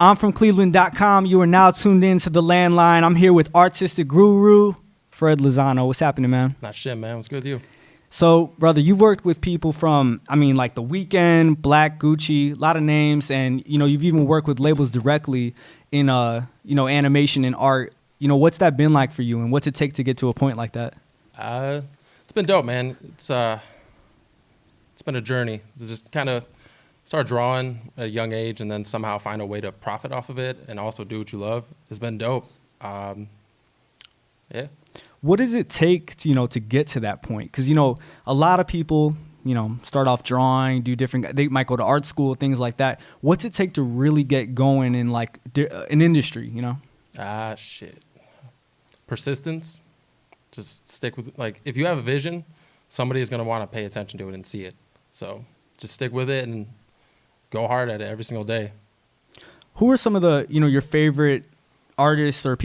I'm from Cleveland.com. You are now tuned in to The Landline. I'm here with artistic guru, Fred Lozano. What's happening, man? Not shit, man. What's good with you? So, brother, you've worked with people from, like The Weeknd, Black, Gucci, a lot of names, and, you've even worked with labels directly in, animation and art. What's that been like for you, and what's it take to get to a point like that? It's been dope, man. It's been a journey. It's just kind of start drawing at a young age and then somehow find a way to profit off of it and also do what you love. It's been dope. Yeah. What does it take, to get to that point? Because, a lot of people, start off drawing, do different, they might go to art school, things like that. What's it take to really get going in like an industry, Shit. Persistence. Just stick with, if you have a vision, somebody is going to want to pay attention to it and see it. So just stick with it and go hard at it every single day. Who are some of the, your favorite artists or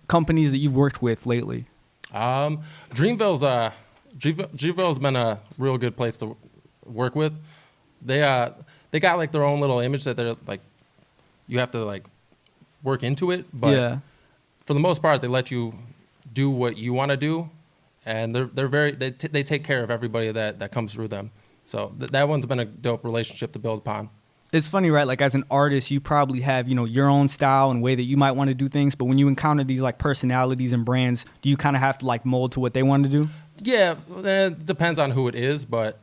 companies that you've worked with lately? Dreamville's been a real good place to work with. They got their own little image that they're you have to work into it, but for the most part they let you do what you want to do, and they take care of everybody that comes through them. So that one's been a dope relationship to build upon. It's funny, right? As an artist, you probably have, your own style and way that you might want to do things. But when you encounter these personalities and brands, do you kind of have to mold to what they want to do? Yeah, it depends on who it is, but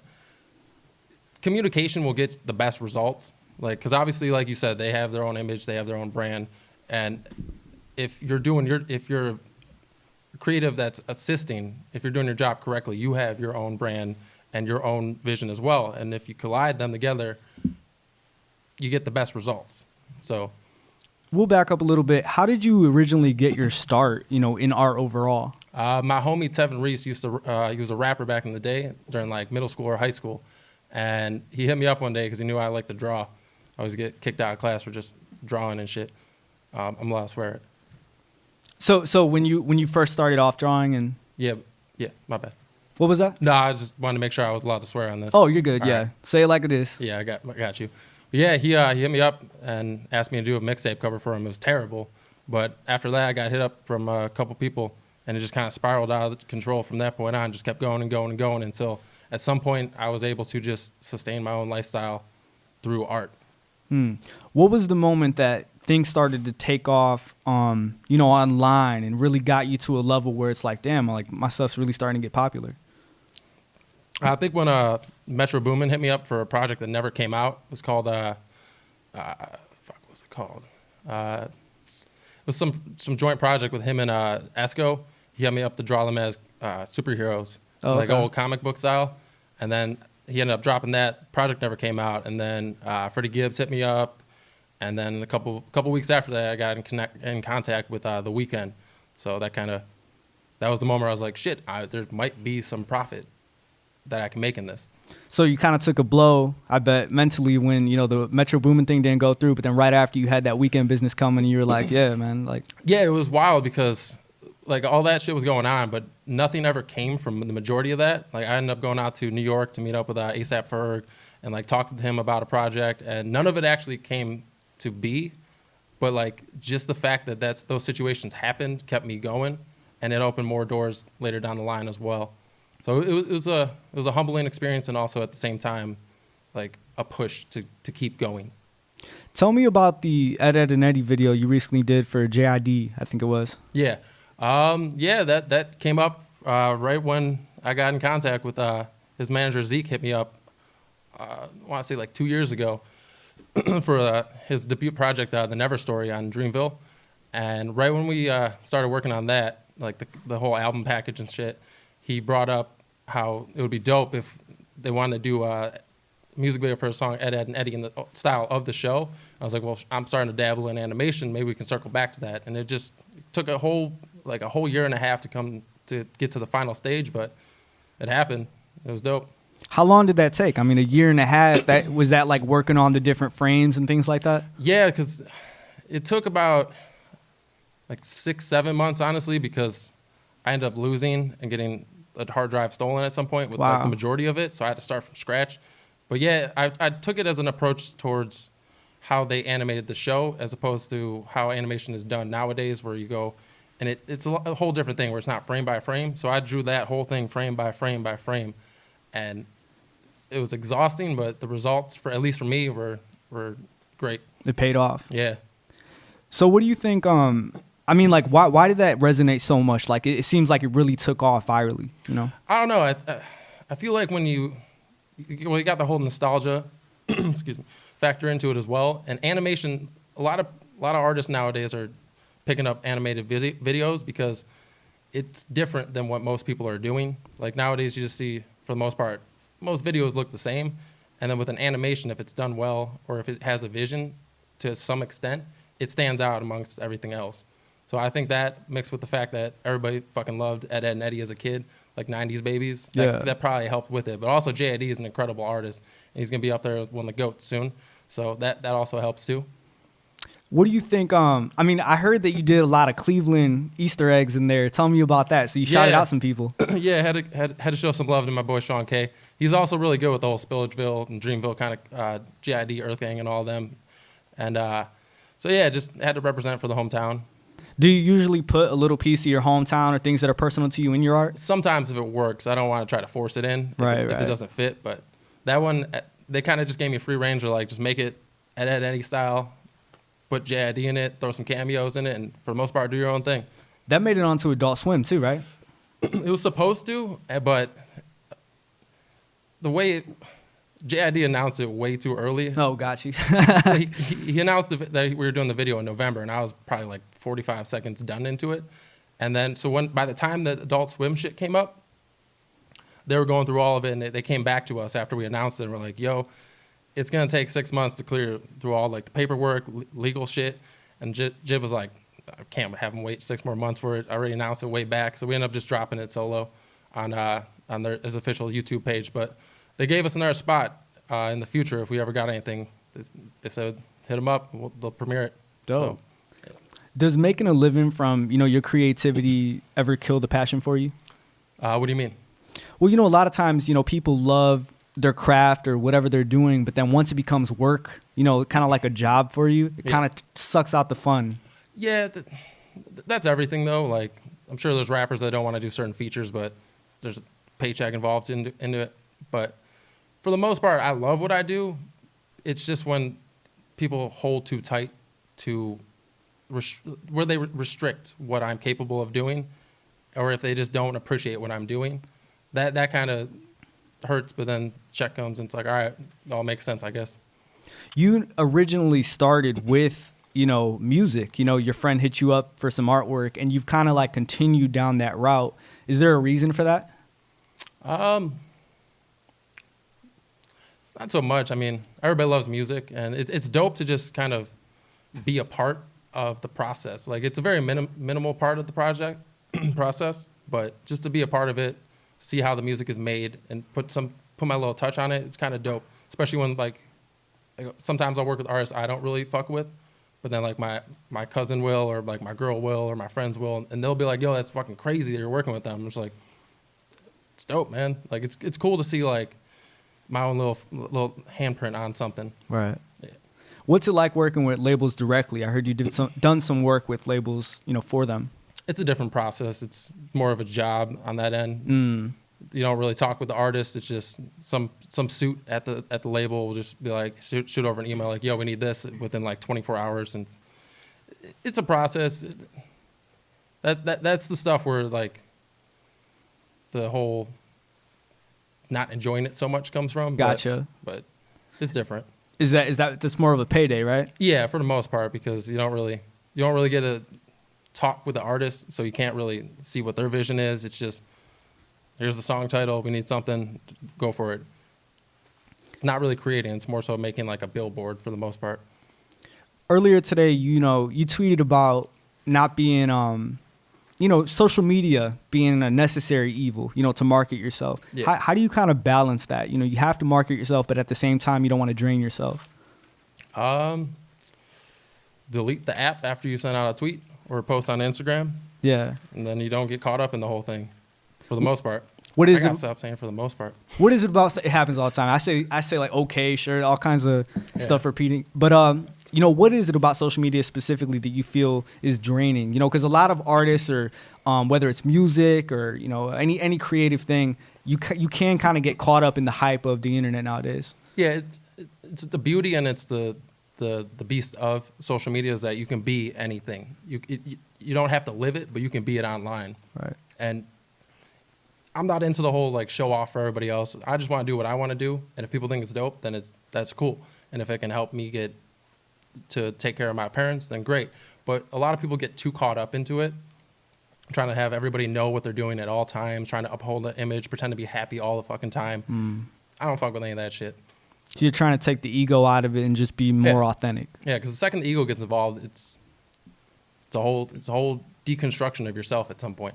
communication will get the best results. Because obviously, like you said, they have their own image, they have their own brand, and if you're creative that's assisting, if you're doing your job correctly, you have your own brand and your own vision as well. And if you collide them together, you get the best results. So we'll back up a little bit. How did you originally get your start, in art overall? My homie Tevin Reese he was a rapper back in the day during middle school or high school. And he hit me up one day because he knew I liked to draw. I always get kicked out of class for just drawing and shit. I'm allowed to swear it. So when you first started off drawing and... Yeah, my bad. What was that? No, I just wanted to make sure I was allowed to swear on this. Oh, you're good, All yeah. right. Say it like it is. Yeah, I got you. But yeah, he hit me up and asked me to do a mixtape cover for him. It was terrible. But after that, I got hit up from a couple people, and it just kind of spiraled out of control from that point on, just kept going and going and going until at some point I was able to just sustain my own lifestyle through art. What was the moment that things started to take off, online and really got you to a level where it's damn, my stuff's really starting to get popular? I think when Metro Boomin hit me up for a project that never came out. It was called what was it called? It was some joint project with him and Esco. He hit me up to draw them as superheroes, old comic book style. And then he ended up dropping that. Project never came out. And then Freddie Gibbs hit me up. And then a couple weeks after that, I got in contact with The Weeknd. So that was the moment where I was like, shit, there might be some profit that I can make in this. So you kind of took a blow, I bet, mentally when, the Metro Boomin thing didn't go through, but then right after you had that Weeknd business coming and you were like, yeah, man, Yeah, it was wild because all that shit was going on, but nothing ever came from the majority of that. I ended up going out to New York to meet up with A$AP Ferg and talking to him about a project, and none of it actually came to be, but just the fact that those situations happened kept me going, and it opened more doors later down the line as well. So it was a humbling experience, and also at the same time, a push to keep going. Tell me about the Ed, Edd n Eddy video you recently did for J.I.D, I think it was. Yeah. That came up right when I got in contact with his manager, Zeke, hit me up, I want to say 2 years ago for his debut project, The Never Story on Dreamville. And right when we started working on that, the whole album package and shit, he brought up how it would be dope if they wanted to do a music video for a song, Ed, Edd n Eddy, in the style of the show. I was like, well, I'm starting to dabble in animation. Maybe we can circle back to that. And it just took a whole year and a half to get to the final stage, but it happened. It was dope. How long did that take? A year and a half. Was that working on the different frames and things like that? Yeah, because it took about 6-7 months, honestly, because I ended up losing and getting a hard drive stolen at some point with the majority of it. So I had to start from scratch. But yeah, I took it as an approach towards how they animated the show as opposed to how animation is done nowadays, where you go and it's a whole different thing where it's not frame by frame. So I drew that whole thing frame by frame by frame, and it was exhausting, but the results, for at least for me, were great. It paid off. Yeah. So what do you think? I mean, like, why did that resonate so much? Like, it seems like it really took off virally. You know? I don't know. I feel like when you got the whole nostalgia, excuse me, factor into it as well. And animation, a lot of artists nowadays are picking up animated videos because it's different than what most people are doing. Like nowadays, you just see, for the most part, most videos look the same. And then with an animation, if it's done well or if it has a vision to some extent, it stands out amongst everything else. So I think that mixed with the fact that everybody fucking loved Ed, Edd and Eddy as a kid, like 90s babies, that probably helped with it. But also J.I.D. is an incredible artist, and he's going to be up there with one of the GOATs soon. So that also helps too. What do you think? I mean, I heard that you did a lot of Cleveland Easter eggs in there. Tell me about that. So you shouted out some people. Yeah, had to show some love to my boy Sean K. He's also really good with the whole Spillageville and Dreamville kind of J.I.D. Earth Gang and all of them. And so yeah, just had to represent for the hometown. Do you usually put a little piece of your hometown or things that are personal to you in your art? Sometimes if it works. I don't want to try to force it in if it doesn't fit. But that one, they kind of just gave me free range of like, just make it Ed, Edd Eddy style, put J.I.D. in it, throw some cameos in it, and for the most part, do your own thing. That made it onto Adult Swim too, right? It was supposed to, but the way J.I.D. announced it way too early. Oh, got you. he announced that we were doing the video in November, and I was probably like 45 seconds done into it. And then, so by the time the Adult Swim shit came up, they were going through all of it, and they came back to us after we announced it, and we're like, yo, it's going to take 6 months to clear through all like the paperwork, legal shit. And Jib was like, I can't have them wait 6 more months for it. I already announced it way back. So we ended up just dropping it solo on his official YouTube page. But they gave us another spot in the future if we ever got anything. They said, hit them up, they'll premiere it. Dope. So, Does making a living from, your creativity ever kill the passion for you? what do you mean? Well, a lot of times, people love their craft or whatever they're doing, but then once it becomes work, kind of like a job for you, it kind of sucks out the fun. Yeah, that's everything though. Like, I'm sure there's rappers that don't want to do certain features, but there's a paycheck involved into it. But for the most part, I love what I do. It's just when people hold too tight to where they restrict what I'm capable of doing, or if they just don't appreciate what I'm doing, that kind of hurts. But then check comes and it's like, all right, it all makes sense, I guess. You originally started with, music. Your friend hit you up for some artwork, and you've kind of like continued down that route. Is there a reason for that? Not so much. I mean, everybody loves music, and it's dope to just kind of be a part of the process. Like, it's a very minimal part of the project process, but just to be a part of it, see how the music is made, and put my little touch on it, it's kind of dope. Especially when like sometimes I'll work with artists I don't really fuck with, but then like my cousin will, or like my girl will, or my friends will, and they'll be like, yo, that's fucking crazy that you're working with them. I'm just like, it's dope, man. Like, it's cool to see like my own little handprint on something. Right. Yeah. What's it like working with labels directly? I heard you done some work with labels, for them. It's a different process. It's more of a job on that end. You don't really talk with the artist. It's just some suit at the label will just be like, shoot over an email like, yo, we need this within like 24 hours, and it's a process. That's the stuff where like the whole not enjoying it so much comes from. Gotcha. But it's different. Is that just more of a payday, right? Yeah, for the most part, because you don't really get to talk with the artist, so you can't really see what their vision is. It's just, here's the song title, we need something, go for it. Not really creating, it's more so making like a billboard for the most part. Earlier today, you tweeted about not being, social media being a necessary evil, to market yourself. Yeah. How do you kind of balance that? You have to market yourself, but at the same time, you don't want to drain yourself. Delete the app after you send out a tweet or post on Instagram. Yeah. And then you don't get caught up in the whole thing for the most part. What is I gotta it? stop saying for the most part. What is it about? It happens all the time. I say like, okay, sure, all kinds of stuff repeating. But you know, what is it about social media specifically that you feel is draining? You know, because a lot of artists, or whether it's music or, you know, any creative thing, you can kind of get caught up in the hype of the internet nowadays. Yeah, it's the beauty and it's the beast of social media is that you can be anything. You don't have to live it, but you can be it online. Right. And I'm not into the whole like show off for everybody else. I just want to do what I want to do, and if people think it's dope, then that's cool. And if it can help me get to take care of my parents, then great. But a lot of people get too caught up into it, trying to have everybody know what they're doing at all times, trying to uphold the image, pretend to be happy all the fucking time. I don't fuck with any of that shit. So you're trying to take the ego out of it and just be more authentic. Yeah, because the second the ego gets involved, it's a whole deconstruction of yourself at some point.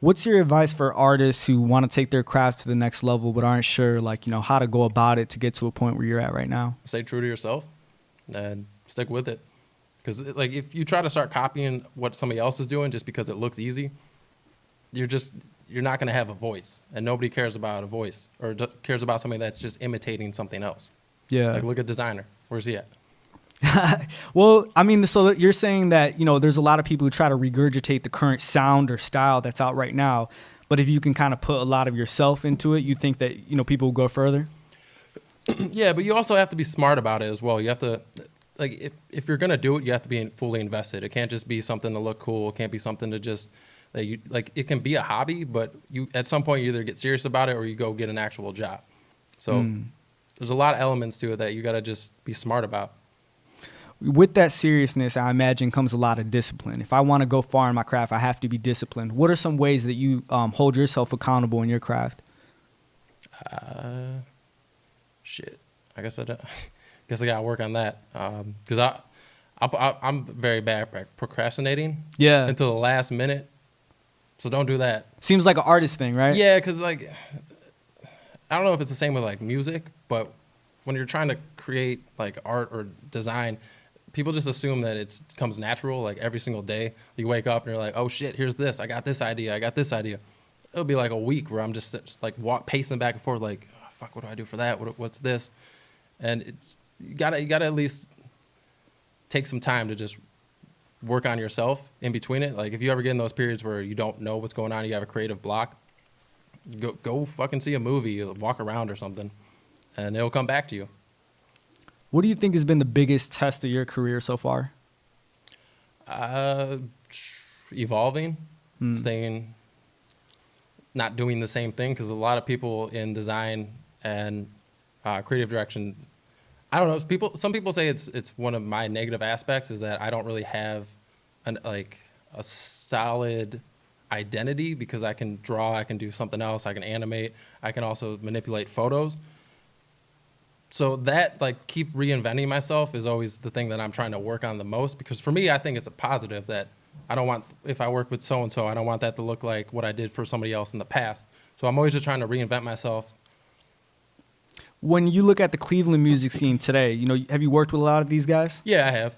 What's your advice for artists who want to take their craft to the next level but aren't sure, like, you know, how to go about it to get to a point where you're at right now? Stay true to yourself and stick with it. Because like if you try to start copying what somebody else is doing just because it looks easy, you're not going to have a voice, and nobody cares about a voice or cares about somebody that's just imitating something else. Yeah. Like look at Designer. Where's he at? Well, I mean, so you're saying that, you know, there's a lot of people who try to regurgitate the current sound or style that's out right now. But if you can kind of put a lot of yourself into it, you think that, you know, people will go further? Yeah, but you also have to be smart about it as well. You have to, like, if you're going to do it, you have to be fully invested. It can't just be something to look cool. It can't be something to just, like, it can be a hobby, but you at some point you either get serious about it or you go get an actual job. So there's a lot of elements to it that you got to just be smart about. With that seriousness, I imagine comes a lot of discipline. If I want to go far in my craft, I have to be disciplined. What are some ways that you hold yourself accountable in your craft? Shit. I guess I gotta work on that. Because I'm very bad at procrastinating. Yeah. Until the last minute. So don't do that. Seems like an artist thing, right? Yeah, because like, I don't know if it's the same with like music, but when you're trying to create like art or design, people just assume that it comes natural. Like every single day, you wake up and you're like, oh shit, here's this. I got this idea. It'll be like a week where I'm just like pacing back and forth, like, oh, fuck, what do I do for that? What's this? And you gotta at least take some time to just work on yourself in between it. Like if you ever get in those periods where you don't know what's going on, you have a creative block, go fucking see a movie, walk around or something, and it'll come back to you. What do you think has been the biggest test of your career so far? Evolving, staying, not doing the same thing, because a lot of people in design and creative direction, I don't know. Some people say it's one of my negative aspects is that I don't really have a solid identity, because I can draw, I can do something else, I can animate, I can also manipulate photos. So that, like, keep reinventing myself is always the thing that I'm trying to work on the most, because for me, I think it's a positive that I don't want, if I work with so-and-so, I don't want that to look like what I did for somebody else in the past. So I'm always just trying to reinvent myself. When you look at the Cleveland music scene today, you know, have you worked with a lot of these guys? Yeah, I have.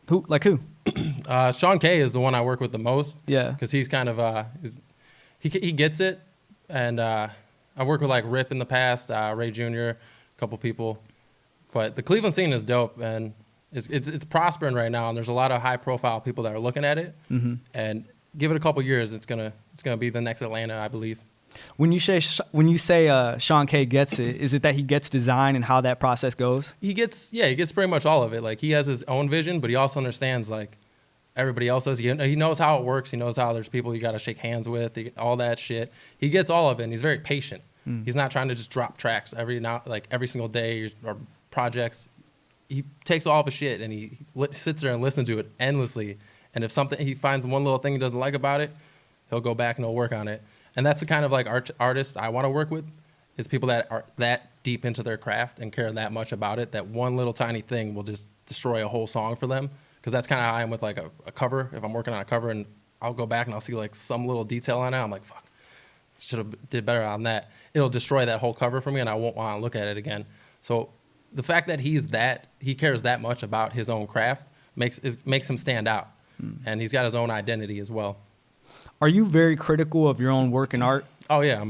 Who? Sean K is the one I work with the most. Yeah. Because he's kind of, he gets it. And I've worked with like Rip in the past, Ray Jr., a couple people. But the Cleveland scene is dope, and it's prospering right now, and there's a lot of high profile people that are looking at it. Mm-hmm. And give it a couple years, it's gonna be the next Atlanta, I believe. When you say Sean K gets it, is it that he gets design and how that process goes? He gets pretty much all of it. Like he has his own vision, but he also understands like everybody else does. He knows how it works. He knows how there's people you got to shake hands with, all that shit. He gets all of it, and he's very patient. He's not trying to just drop tracks every single day or projects. He takes all of his shit and he sits there and listens to it endlessly. And if he finds one little thing he doesn't like about it, he'll go back and he'll work on it. And that's the kind of like artist I want to work with, is people that are that deep into their craft and care that much about it that one little tiny thing will just destroy a whole song for them. Because that's kind of how I am with like a cover. If I'm working on a cover and I'll go back and I'll see like some little detail on it, I'm like, fuck, should have did better on that. It'll destroy that whole cover for me, and I won't want to look at it again. So the fact that he cares that much about his own craft makes him stand out, and he's got his own identity as well. Are you very critical of your own work and art? Oh yeah,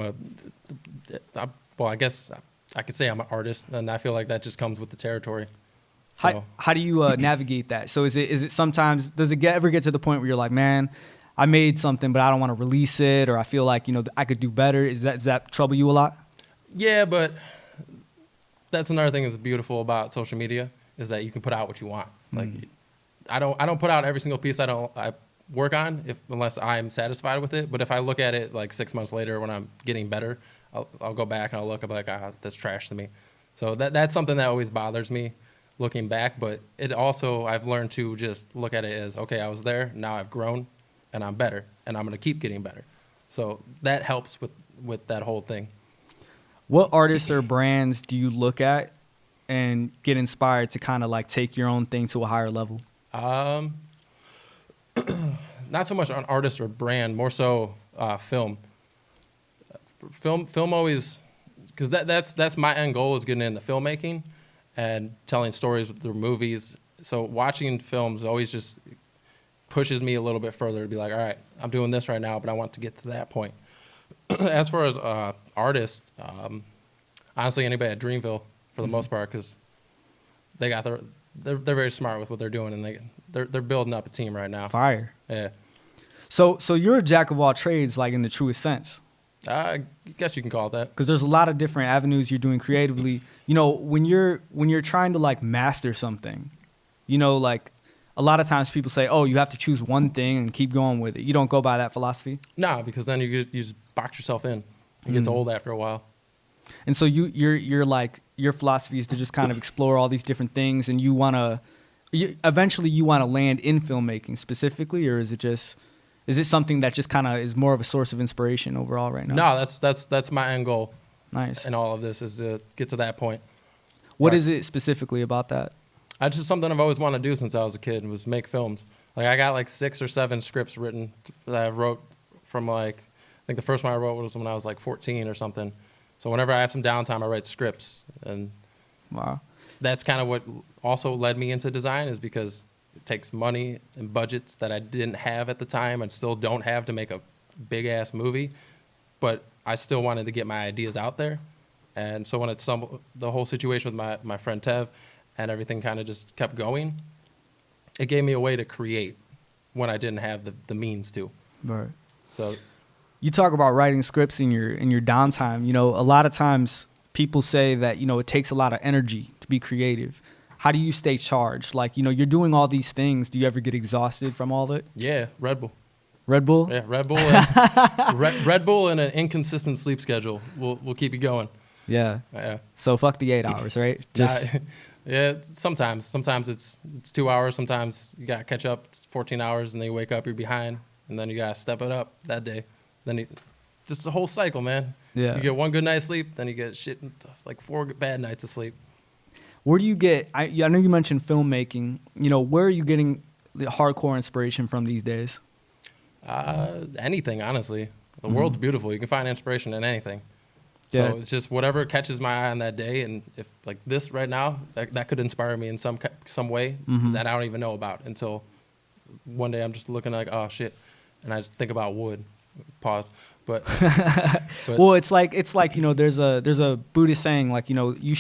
I guess I could say I'm an artist, and I feel like that just comes with the territory. How do you navigate that? So is it sometimes, does it ever get to the point where you're like, man, I made something, but I don't want to release it, or I feel like, I could do better? Does that trouble you a lot? Yeah, but that's another thing that's beautiful about social media is that you can put out what you want. Like, I don't put out every single piece I work on unless I'm satisfied with it. But if I look at it like 6 months later when I'm getting better, I'll go back and I'll look. I'll be like, that's trash to me. So that's something that always bothers me looking back. But it also, I've learned to just look at it as, okay, I was there, now I've grown, and I'm better, and I'm going to keep getting better. So that helps with that whole thing. What artists or brands do you look at and get inspired to kind of like take your own thing to a higher level? Not so much an artist or brand, more so film. Film always, because that's my end goal is getting into filmmaking and telling stories through movies. So watching films always just pushes me a little bit further to be like, all right, I'm doing this right now, but I want to get to that point. As far as artists, honestly, anybody at Dreamville for the most part, because they got they're very smart with what they're doing, and they're building up a team right now. Fire. Yeah. So you're a jack of all trades, like in the truest sense. I guess you can call it that. Because there's a lot of different avenues you're doing creatively. When you're trying to like master something, like a lot of times people say, oh, you have to choose one thing and keep going with it. You don't go by that philosophy? No, because then you just box yourself in. It gets old after a while. And so you're like, your philosophy is to just kind of explore all these different things, and eventually you want to land in filmmaking specifically, or is it something that just kind of is more of a source of inspiration overall right now? No, that's my end goal. Nice. In all of this is to get to that point. What is it specifically about that? That's just something I've always wanted to do since I was a kid, was make films. Like, I got like 6 or 7 scripts written that I wrote from I think the first one I wrote was when I was like 14 or something. So whenever I have some downtime, I write scripts. And Wow. that's kind of what also led me into design, is because it takes money and budgets that I didn't have at the time and still don't have to make a big-ass movie. But I still wanted to get my ideas out there. And so when the whole situation with my friend Tev and everything kind of just kept going, it gave me a way to create when I didn't have the means to. Right. So you talk about writing scripts in your downtime. A lot of times people say that, it takes a lot of energy to be creative. How do you stay charged? Like, you're doing all these things. Do you ever get exhausted from all of it? Yeah, Red Bull. Red Bull? Yeah, Red Bull. And Red Bull and an inconsistent sleep schedule will keep you going. Yeah. Yeah. So fuck the 8 hours, right? Yeah, sometimes it's 2 hours. Sometimes you gotta catch up. It's 14 hours, and then you wake up, you're behind, and then you gotta step it up that day. Then just the whole cycle, man. Yeah. You get one good night's sleep, then you get like 4 bad nights of sleep. Where do you get? I know you mentioned filmmaking. Where are you getting the hardcore inspiration from these days? Anything, honestly. The world's beautiful. You can find inspiration in anything. Yeah. So it's just whatever catches my eye on that day, and if like this right now, that could inspire me in some way that I don't even know about until one day I'm just looking like, oh shit, and I just think about wood. Pause. But well, it's like there's a Buddhist saying, like, you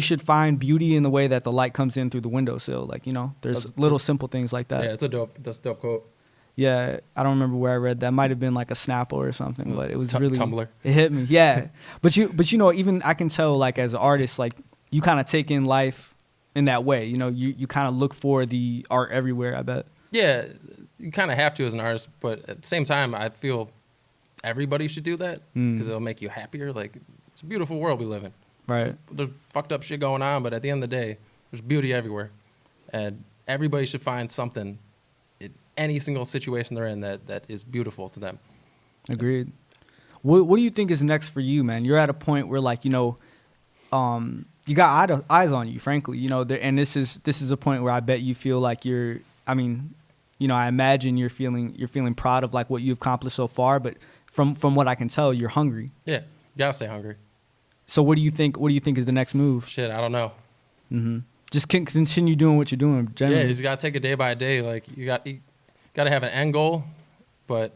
should find beauty in the way that the light comes in through the windowsill. Like, there's little simple things like that. Yeah, that's a dope quote. Yeah, I don't remember where I read that. Might have been like a Snapple or something, but it was really Tumblr. It hit me. Yeah, but even I can tell, like, as an artist, like, you kind of take in life in that way. You kind of look for the art everywhere, I bet. Yeah, you kind of have to as an artist, but at the same time, I feel everybody should do that because it'll make you happier. Like, it's a beautiful world we live in. Right. There's fucked up shit going on, but at the end of the day, there's beauty everywhere, and everybody should find something in any single situation they're in that is beautiful to them. Agreed. What do you think is next for you, man? You're at a point where, like, you got eyes on you, frankly. And this is a point where I bet you feel like you're. I mean, I imagine you're feeling proud of like what you've accomplished so far. But from what I can tell, you're hungry. Yeah, you gotta stay hungry. So what do you think? What do you think is the next move? Shit, I don't know. Mm-hmm. Just continue doing what you're doing. Generally. Yeah, you just gotta take it day by day. Like, you gotta have an end goal, but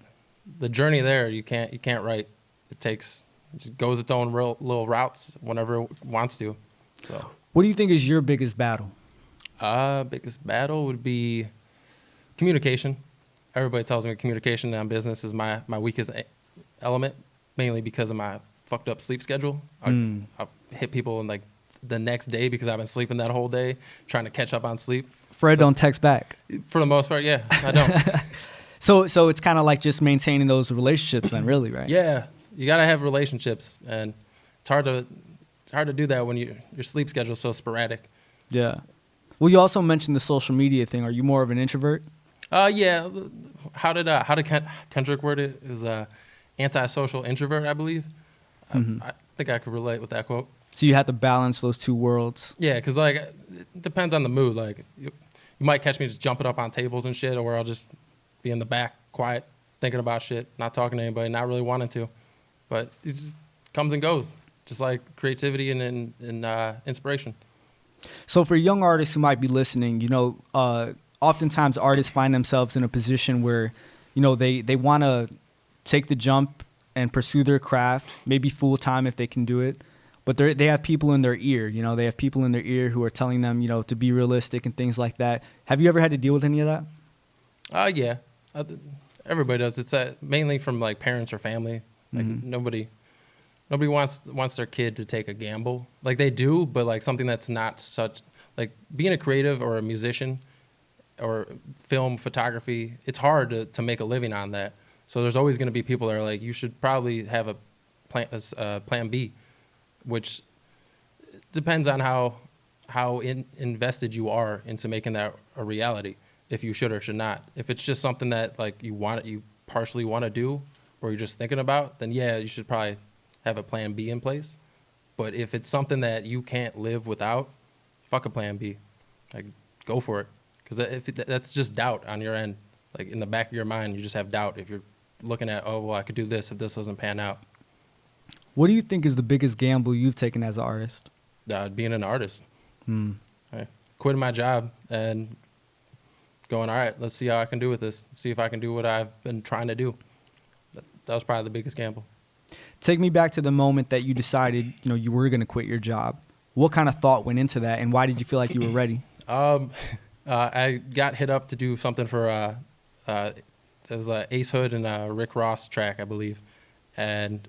the journey there you can't write. It takes It just goes its own real little routes whenever it wants to. So, What do you think is your biggest battle? biggest battle would be communication. Everybody tells me communication in business is my weakest element, mainly because of my fucked up sleep schedule. I hit people in like the next day because I've been sleeping that whole day, trying to catch up on sleep. Fred So- don't text back. For the most part, yeah, I don't. So it's kind of like just maintaining those relationships then, really, right? Yeah, you gotta have relationships, and it's hard to do that when your sleep schedule is so sporadic. Yeah. Well, you also mentioned the social media thing. Are you more of an introvert? Yeah. How did Kendrick word it? It was antisocial introvert, I believe. I think I could relate with that quote. So you have to balance those two worlds. Yeah, because like it depends on the mood. Like you might catch me just jumping up on tables and shit, or I'll just be in the back, quiet, thinking about shit, not talking to anybody, not really wanting to. But it just comes and goes, just like creativity and inspiration. So for young artists who might be listening, oftentimes artists find themselves in a position where, they want to take the jump and pursue their craft, maybe full time if they can do it. But they have people in their ear, they have people in their ear who are telling them, to be realistic and things like that. Have you ever had to deal with any of that? Yeah. Everybody does. It's mainly from like parents or family. Like nobody wants their kid to take a gamble. Like they do, but like something that's not such like being a creative or a musician or film photography. It's hard to make a living on that. So there's always going to be people that are like, you should probably have a plan B, which depends on how invested you are into making that a reality. If you should or should not. If it's just something that like you partially want to do, or you're just thinking about, then yeah, you should probably have a plan B in place. But if it's something that you can't live without, fuck a plan B. Like go for it, because that's just doubt on your end. Like in the back of your mind, you just have doubt if you're looking at, oh well, I could do this if this doesn't pan out. What do you think is the biggest gamble you've taken as an artist? Being an artist. Right. Quitting my job and going, all right, let's see how I can do with this. See if I can do what I've been trying to do. That was probably the biggest gamble. Take me back to the moment that you decided, you were going to quit your job. What kind of thought went into that, and why did you feel like you were ready? I got hit up to do something for it was Ace Hood and a Rick Ross track, I believe, and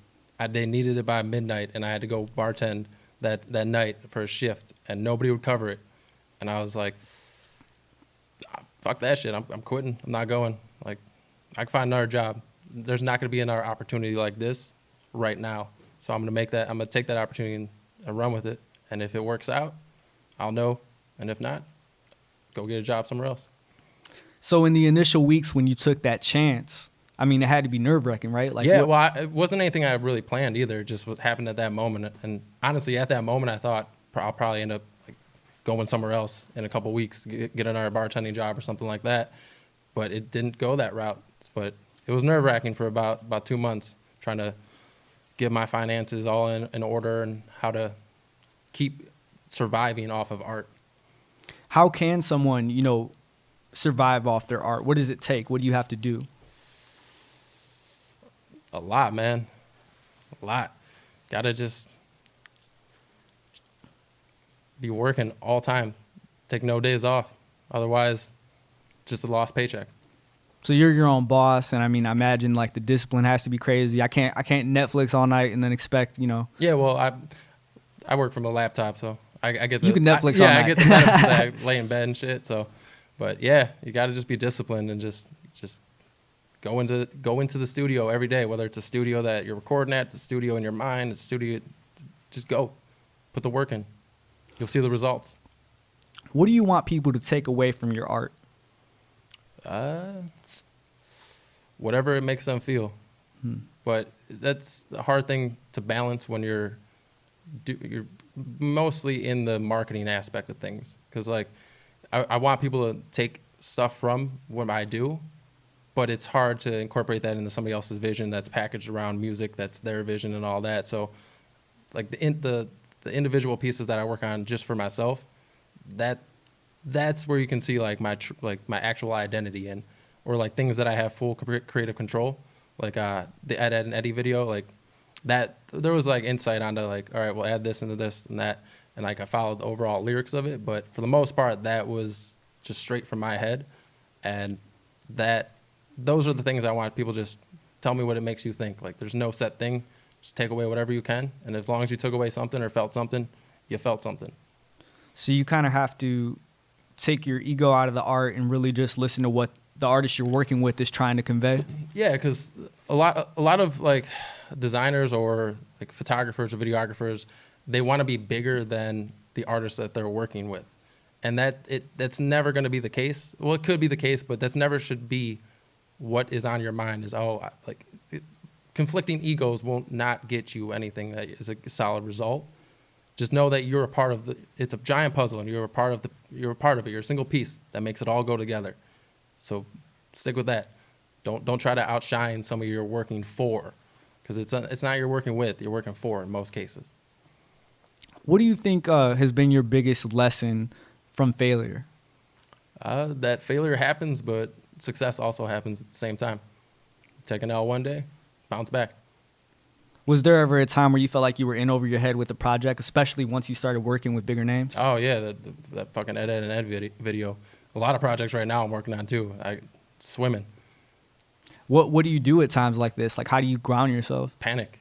they needed it by midnight, and I had to go bartend that night for a shift, and nobody would cover it, and I was like, fuck that shit. I'm quitting. I'm not going. Like, I can find another job. There's not going to be another opportunity like this right now. So I'm going to take that opportunity and run with it. And if it works out, I'll know. And if not, go get a job somewhere else. So in the initial weeks when you took that chance, I mean, it had to be nerve-wracking, right? Like, yeah, well, it wasn't anything I really planned either. It just what happened at that moment. And honestly, at that moment, I thought I'll probably end up going somewhere else in a couple of weeks, get another bartending job or something like that. But it didn't go that route. But it was nerve-wracking for about 2 months, trying to get my finances all in order and how to keep surviving off of art. How can someone, survive off their art? What does it take? What do you have to do? A lot, man. A lot. Gotta just be working all time. Take no days off. Otherwise, just a lost paycheck. So you're your own boss, and I mean, I imagine like the discipline has to be crazy. I can't Netflix all night and then expect, Yeah, well, I work from a laptop, so I get the. You can Netflix all night. I get the benefits that I lay in bed and shit. So, but yeah, you got to just be disciplined and just go into the studio every day. Whether it's a studio that you're recording at, it's a studio in your mind, it's a studio. Just go, put the work in. You'll see the results. What do you want people to take away from your art? Whatever it makes them feel. But that's the hard thing to balance when you're mostly in the marketing aspect of things. Because like, I want people to take stuff from what I do, but it's hard to incorporate that into somebody else's vision that's packaged around music, that's their vision and all that. So like the individual pieces that I work on just for myself, that's where you can see like my actual identity in, or like things that I have full creative control, like the Ed and Eddie video. Like that there was like insight onto like, all right, we'll add this into this and that, and like I followed the overall lyrics of it. But for the most part, that was just straight from my head, and those are the things I want people just tell me what it makes you think. Like there's no set thing, just take away whatever you can, and as long as you took away something or felt something, you felt something. So you kind of have to take your ego out of the art and really just listen to what the artist you're working with is trying to convey. Yeah, because a lot of like designers or like photographers or videographers, they want to be bigger than the artist that they're working with, and that's never going to be the case. Well, it could be the case, but that's never should be what is on your mind. Is conflicting egos will not get you anything that is a solid result. Just know that you're a part of it's a giant puzzle, and you're a part of it. You're a single piece that makes it all go together. So stick with that. Don't try to outshine somebody you're working for, because it's not you're working with, you're working for in most cases. What do you think has been your biggest lesson from failure? That failure happens, but success also happens at the same time. Take an L one day, bounce back. Was there ever a time where you felt like you were in over your head with the project, especially once you started working with bigger names? Oh yeah, that fucking Ed video. A lot of projects right now I'm working on too. Swimming. What do you do at times like this? Like, how do you ground yourself? Panic.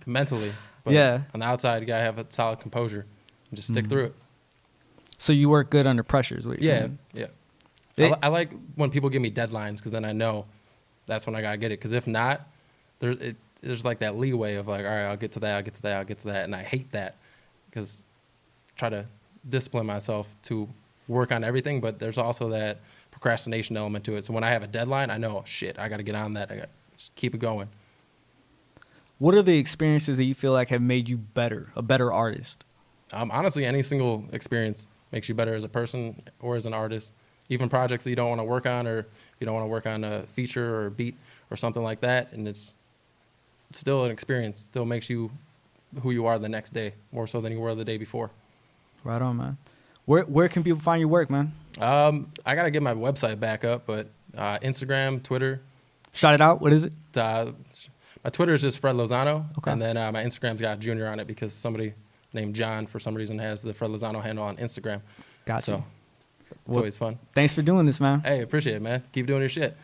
Mentally. But Yeah. on the outside, you gotta have a solid composure and just stick through it. So you work good under pressure, is what you're saying? Yeah. I like when people give me deadlines, because then I know that's when I gotta get it. Because if not, there's like that leeway of like, all right, I'll get to that, and I hate that, because I try to discipline myself to work on everything, but there's also that procrastination element to it. So when I have a deadline, I know, oh, shit, I got to get on that. I got to just keep it going. What are the experiences that you feel like have made you a better artist? Honestly, any single experience makes you better as a person or as an artist. Even projects that you don't want to work on, or you don't want to work on a feature or a beat or something like that, and it's still an experience. Still makes you who you are the next day, more so than you were the day before. Right on, man. Where can people find your work, man? I got to get my website back up, but Instagram, Twitter. Shout it out. What is it? My Twitter is just Fred Lozano. Okay. And then my Instagram's got Junior on it, because somebody named John, for some reason, has the Fred Lozano handle on Instagram. Gotcha. So it's always fun. Thanks for doing this, man. Hey, appreciate it, man. Keep doing your shit.